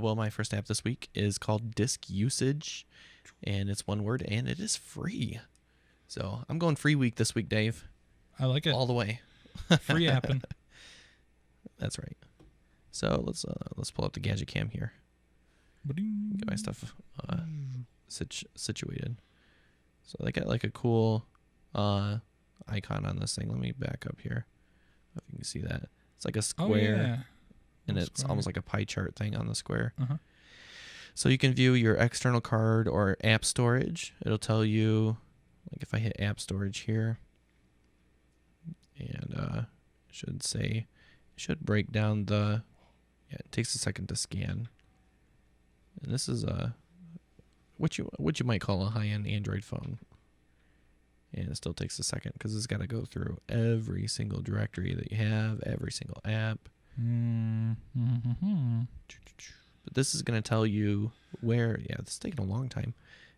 Well, my first app this week is called DiskUsage, and it's one word, and it is free. So I'm going free week this week, Dave. I like it. All the way. Free apping. That's right. So let's pull up the gadget cam here. Get my stuff situated. So they got like a cool icon on this thing. Let me back up here. If you can see that. It's like a square. Oh, yeah. And it's almost like a pie chart thing on the square. Uh-huh. So you can view your external card or app storage. It'll tell you, like if I hit app storage here, and it should break down the, it takes a second to scan. And this is what you might call a high-end Android phone. And it still takes a second because it's got to go through every single directory that you have, every single app. Mm-hmm. But this is going to tell you where, it's taking a long time.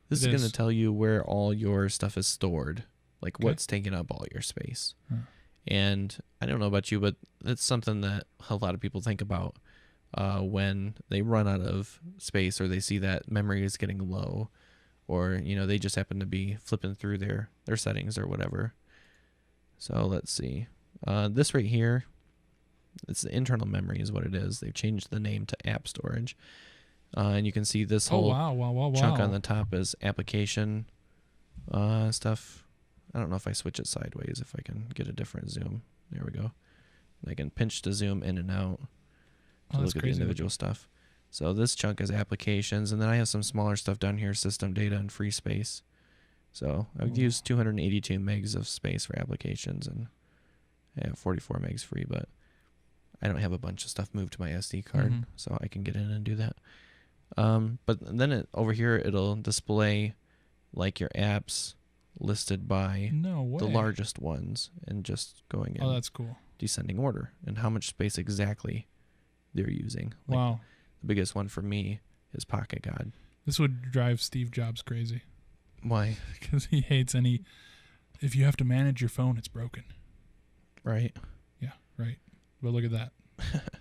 This is It going to is. tell you where all your stuff is stored, like what's taking up all your space. Huh. And I don't know about you, but it's something that a lot of people think about when they run out of space or they see that memory is getting low, or, they just happen to be flipping through their settings or whatever. So let's see. This right here, it's the internal memory is what it is. They've changed the name to app storage. And you can see this whole chunk on the top is application stuff. I don't know if I switch it sideways, if I can get a different zoom. There we go. I can pinch to zoom in and out to look at the individual stuff. So this chunk is applications, and then I have some smaller stuff down here, system data and free space. So I would use 282 megs of space for applications, and I have 44 megs free, but I don't have a bunch of stuff moved to my SD card, so I can get in and do that. But then over here, it'll display like your apps listed by the largest ones and just going in that's cool. descending order and how much space exactly they're using. Like the biggest one for me is Pocket God. This would drive Steve Jobs crazy. Why? Because he hates if you have to manage your phone, it's broken. Right. Yeah, right. But look at that.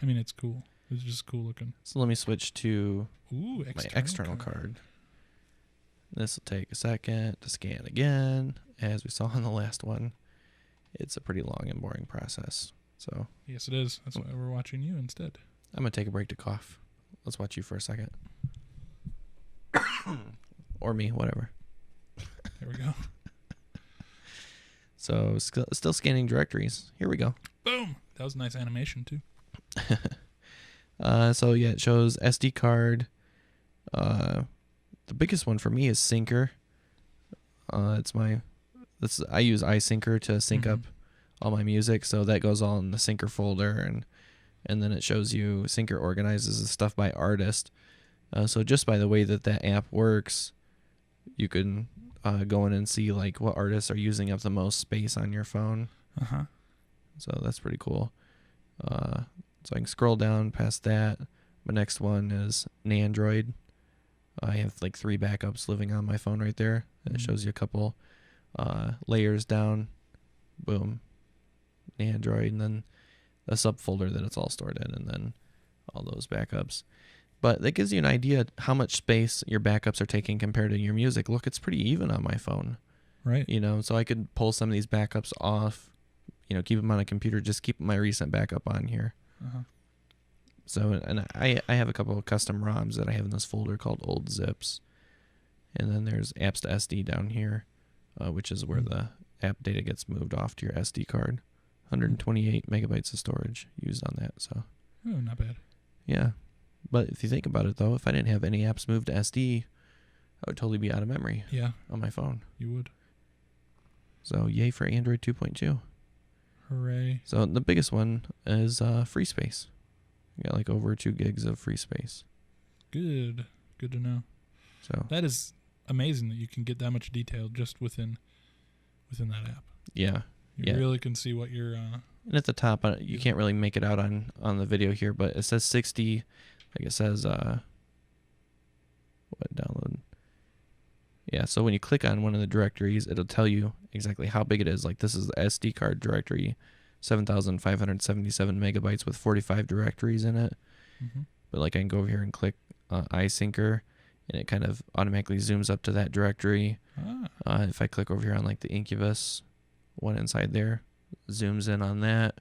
I mean, it's cool. It's just cool looking. So let me switch to my external card. This will take a second to scan again. As we saw on the last one, it's a pretty long and boring process. So yes, it is. That's why we're watching you instead. I'm going to take a break to cough. Let's watch you for a second. Or me, whatever. There we go. So still scanning directories. Here we go. Boom. That was a nice animation too. So yeah, it shows SD card. The biggest one for me is Syncer. I use iSyncer to sync up all my music, so that goes all in the Syncer folder, and then it shows you Syncer organizes the stuff by artist. So just by the way that app works, you can go in and see like what artists are using up the most space on your phone. So that's pretty cool. So I can scroll down past that. My next one is Nandroid. I have like 3 backups living on my phone right there. And it shows you a couple layers down. Boom. Android, and then a subfolder that it's all stored in, and then all those backups. But that gives you an idea how much space your backups are taking compared to your music. Look, it's pretty even on my phone. Right. So I could pull some of these backups off, keep them on a computer, just keep my recent backup on here. So, and I have a couple of custom ROMs that I have in this folder called Old Zips. And then there's apps to SD down here, which is where the app data gets moved off to your SD card. 128 megabytes of storage used on that. So, not bad. Yeah. But if you think about it, though, if I didn't have any apps moved to SD, I would totally be out of memory on my phone. You would. So, yay for Android 2.2. Hooray. So, the biggest one is free space. You got like over 2 gigs of free space. Good to know. So that is amazing that you can get that much detail just within that app. Yeah. You really can see what you're... and at the top, you can't really make it out on the video here, but it says 60... Like it says, what download? Yeah, so when you click on one of the directories, it'll tell you exactly how big it is. Like this is the SD card directory 7,577 megabytes with 45 directories in it. Mm-hmm. But like I can go over here and click iSyncer, and it kind of automatically zooms up to that directory. If I click over here on like the Incubus one inside there, zooms in on that,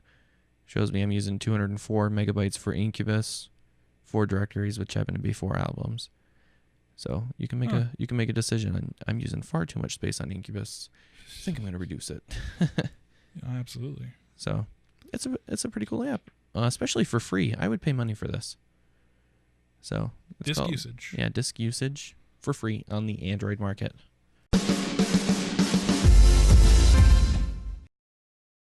shows me I'm using 204 megabytes for Incubus, 4 directories, which happen to be 4 albums. So you can make a decision. I'm using far too much space on Incubus. I think I'm going to reduce it. Yeah, absolutely. So it's a pretty cool app, especially for free. I would pay money for this. So DiskUsage. DiskUsage for free on the Android market.